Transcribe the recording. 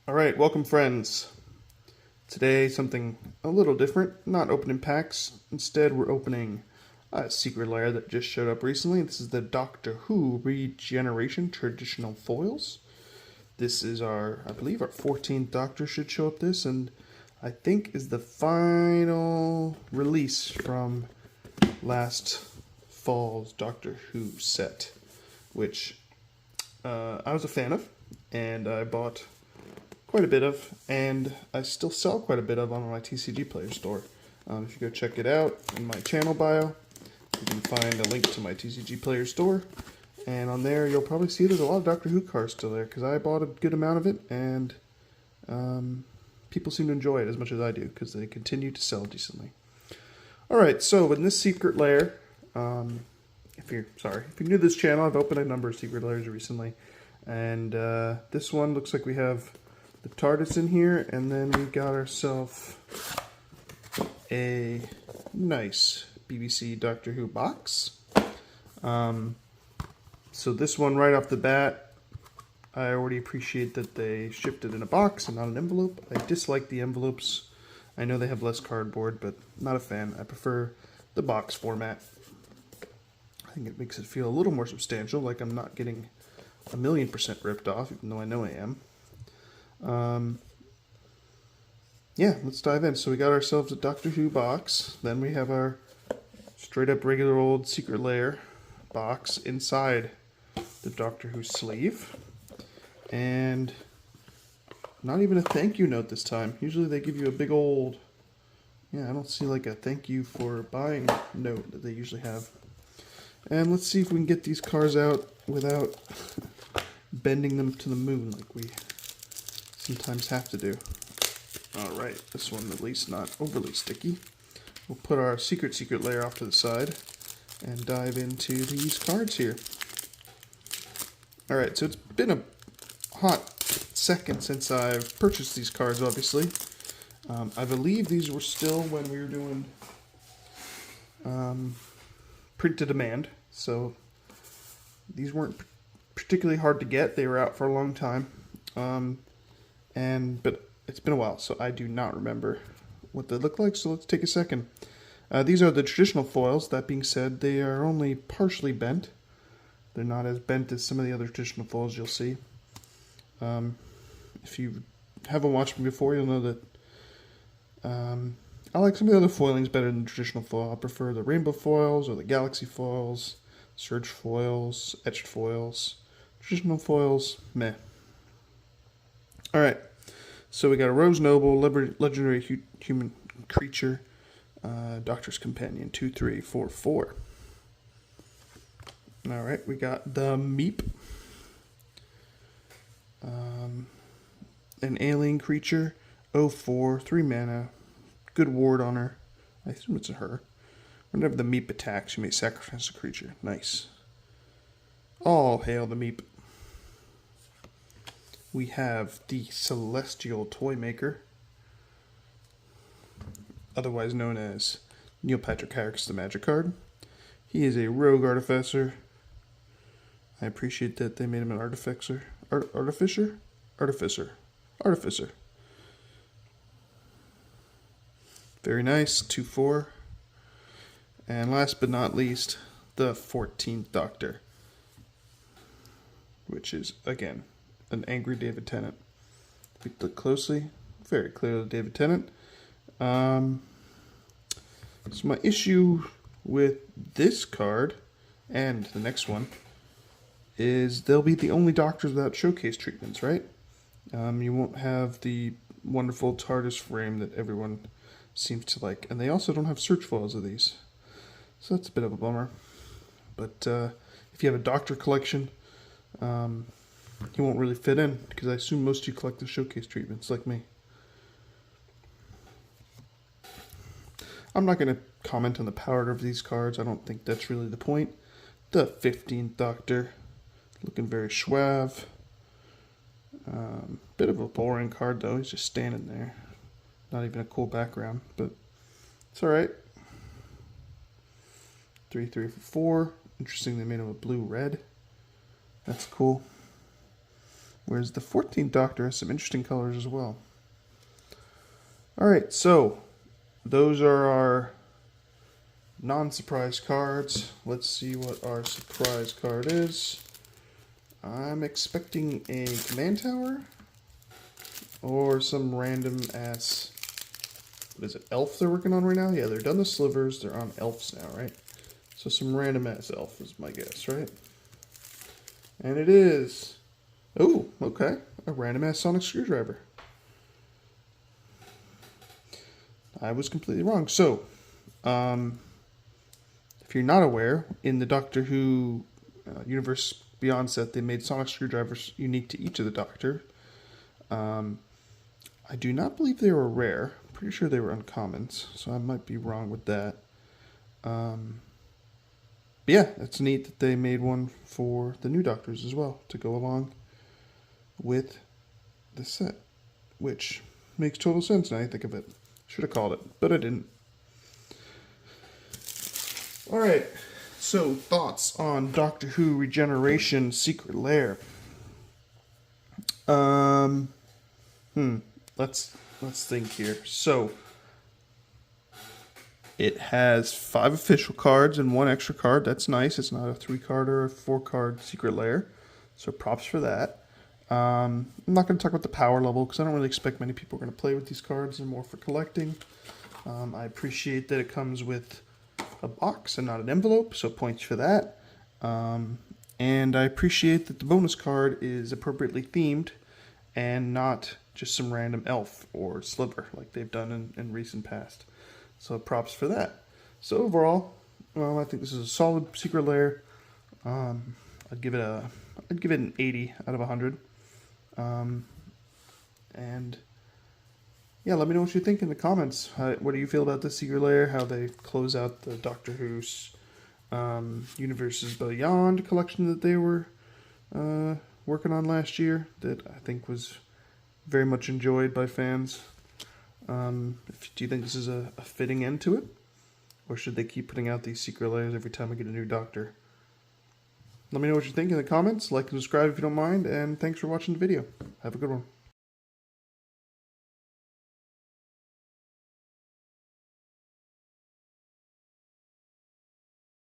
Alright, welcome friends. Today something a little different, not opening packs. Instead we're opening a secret lair that just showed up recently. This is the Doctor Who Regeneration traditional foils. This is I believe our 14th Doctor should show up this, and I think is the final release from last fall's Doctor Who set, which I was a fan of, and I bought quite a bit of, and I still sell quite a bit of on my TCG Player store. If you go check it out in my channel bio, you can find a link to my TCG Player store, and on there you'll probably see there's a lot of Doctor Who cards still there, because I bought a good amount of it, and people seem to enjoy it as much as I do, because they continue to sell decently. Alright, so in this secret lair, if you're new to this channel, I've opened a number of secret lairs recently, and this one looks like we have the TARDIS in here, and then we got ourselves a nice BBC Doctor Who box. So this one right off the bat, I already appreciate that they shipped it in a box and not an envelope. I dislike the envelopes. I know they have less cardboard, but not a fan. I prefer the box format. I think it makes it feel a little more substantial, like I'm not getting 1,000,000% ripped off, even though I know I am. Yeah, let's dive in. So we got ourselves a Doctor Who box. Then we have our straight up regular old secret lair box inside the Doctor Who sleeve. And not even a thank you note this time. Usually they give you a big old, I don't see like a thank you for buying note that they usually have. And let's see if we can get these cards out without bending them to the moon like we sometimes have to do. Alright, this one at least not overly sticky. We'll put our secret layer off to the side and dive into these cards here. Alright, so it's been a hot second since I've purchased these cards, obviously. I believe these were still when we were doing print to demand, so these weren't particularly hard to get. They were out for a long time. But it's been a while, so I do not remember what they look like, so let's take a second. These are the traditional foils. That being said, they are only partially bent. They're not as bent as some of the other traditional foils you'll see. If you haven't watched me before, you'll know that I like some of the other foilings better than the traditional foil. I prefer the rainbow foils or the galaxy foils, surge foils, etched foils. Traditional foils, meh. Alright, so we got a Rose Noble, legendary human creature, Doctor's Companion, 2/3/4/4. Alright, we got the Meep, an alien creature, 0/4, 3 mana, good ward on her. I assume it's a her. Whenever the Meep attacks, you may sacrifice a creature. Nice. All hail the Meep. We have the Celestial Toy Maker, otherwise known as Neil Patrick Harris, the Magic card. He is a rogue artificer. I appreciate that they made him an artificer. Artificer. Very nice, 2/4. And last but not least, the 14th Doctor, which is, again, an angry David Tennant. If we look closely, very clearly David Tennant. So my issue with this card and the next one is they'll be the only Doctors without showcase treatments, right? You won't have the wonderful TARDIS frame that everyone seems to like, and they also don't have search foils of these, so that's a bit of a bummer. But if you have a Doctor collection, he won't really fit in, because I assume most of you collect the showcase treatments like me. I'm not going to comment on the power of these cards. I don't think that's really the point. The 15th Doctor, looking very suave. Bit of a boring card though. He's just standing there. Not even a cool background, but it's alright. 3/3/4. Interesting they made him a blue-red. That's cool. Whereas the 14th Doctor has some interesting colors as well. Alright, so those are our non-surprise cards. Let's see what our surprise card is. I'm expecting a command tower or some random ass, what is it, elf they're working on right now? Yeah, they're done the slivers, they're on elves now, right? So some random ass elf is my guess, right? And it is, oh, okay, a random ass sonic screwdriver. I was completely wrong. So, if you're not aware, in the Doctor Who Universe Beyond set, they made sonic screwdrivers unique to each of the Doctor. I do not believe they were rare. I'm pretty sure they were uncommons, so I might be wrong with that. But yeah, it's neat that they made one for the new Doctors as well to go along with the set, which makes total sense now I think of it. Should have called it, but I didn't. Alright, so thoughts on Doctor Who Regeneration Secret Lair. Let's think here. So it has 5 official cards and 1 extra card. That's nice. It's not a 3-card or a 4-card Secret Lair. So props for that. I'm not going to talk about the power level because I don't really expect many people are going to play with these cards. They're more for collecting. I appreciate that it comes with a box and not an envelope, so points for that. And I appreciate that the bonus card is appropriately themed and not just some random elf or sliver like they've done in recent past. So props for that. So overall, I think this is a solid Secret Lair. I'd give it an 80 out of 100. And yeah, let me know what you think in the comments. What do you feel about the Secret Lair? How they close out the Doctor Who's Universes Beyond collection that they were working on last year, that I think was very much enjoyed by fans. Do you think this is a fitting end to it? Or should they keep putting out these Secret Lairs every time we get a new Doctor? Let me know what you think in the comments. Like and subscribe if you don't mind, and thanks for watching the video. Have a good one.